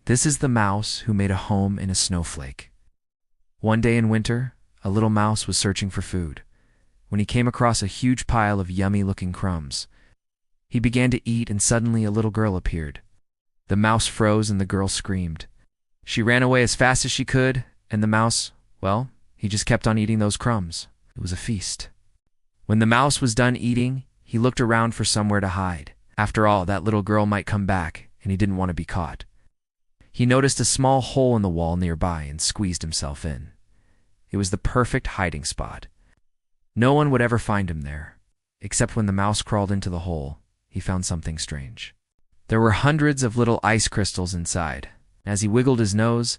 This is the mouse who made a home in a snowflake. One day in winter, a little mouse was searching for food when he came across a huge pile of yummy-looking crumbs. He began to eat, and suddenly a little girl appeared. The mouse froze and the girl screamed. She ran away as fast as she could, and the mouse, well, he just kept on eating those crumbs. It was a feast. When the mouse was done eating, he looked around for somewhere to hide. After all, that little girl might come back, and he didn't want to be caught. He noticed a small hole in the wall nearby and squeezed himself in. It was the perfect hiding spot. No one would ever find him there, except when the mouse crawled into the hole, he found something strange. There were hundreds of little ice crystals inside. As he wiggled his nose,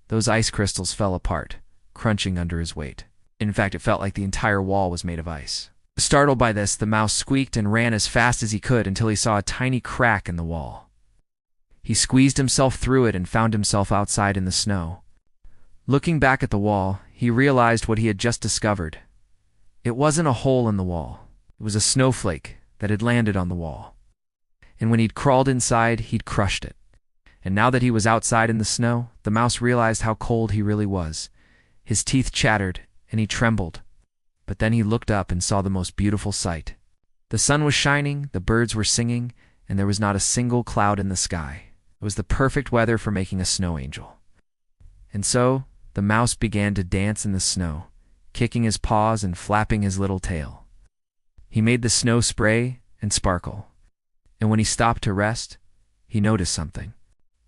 those ice crystals fell apart, crunching under his weight. In fact, it felt like the entire wall was made of ice. Startled by this, the mouse squeaked and ran as fast as he could until he saw a tiny crack in the wall. He squeezed himself through it and found himself outside in the snow. Looking back at the wall, he realized what he had just discovered. It wasn't a hole in the wall. It was a snowflake that had landed on the wall. And when he'd crawled inside, he'd crushed it. And now that he was outside in the snow, the mouse realized how cold he really was. His teeth chattered, and he trembled. But then he looked up and saw the most beautiful sight. The sun was shining, the birds were singing, and there was not a single cloud in the sky. It was the perfect weather for making a snow angel. And so, the mouse began to dance in the snow, kicking his paws and flapping his little tail. He made the snow spray and sparkle. And when he stopped to rest, he noticed something.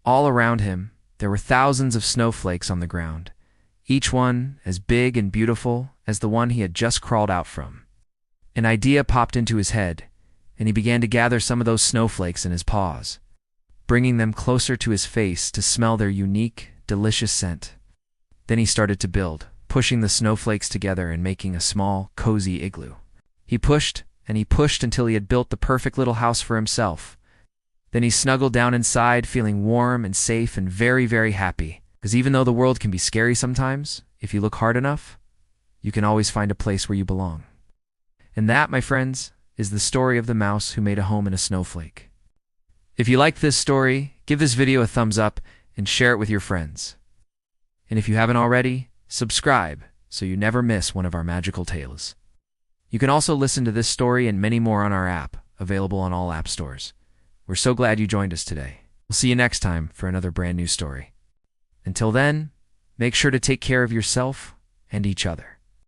All around him, there were thousands of snowflakes on the ground, each one as big and beautiful as the one he had just crawled out from. An idea popped into his head, and he began to gather some of those snowflakes in his paws, bringing them closer to his face to smell their unique, delicious scent. Then he started to build, pushing the snowflakes together and making a small, cozy igloo. He pushed and he pushed until he had built the perfect little house for himself. Then he snuggled down inside, feeling warm and safe and very, very happy. Because even though the world can be scary sometimes, if you look hard enough, you can always find a place where you belong. And that, my friends, is the story of the mouse who made a home in a snowflake. If you liked this story, give this video a thumbs up and share it with your friends. And if you haven't already, subscribe so you never miss one of our magical tales. You can also listen to this story and many more on our app, available on all app stores. We're so glad you joined us today. We'll see you next time for another brand new story. Until then, make sure to take care of yourself and each other.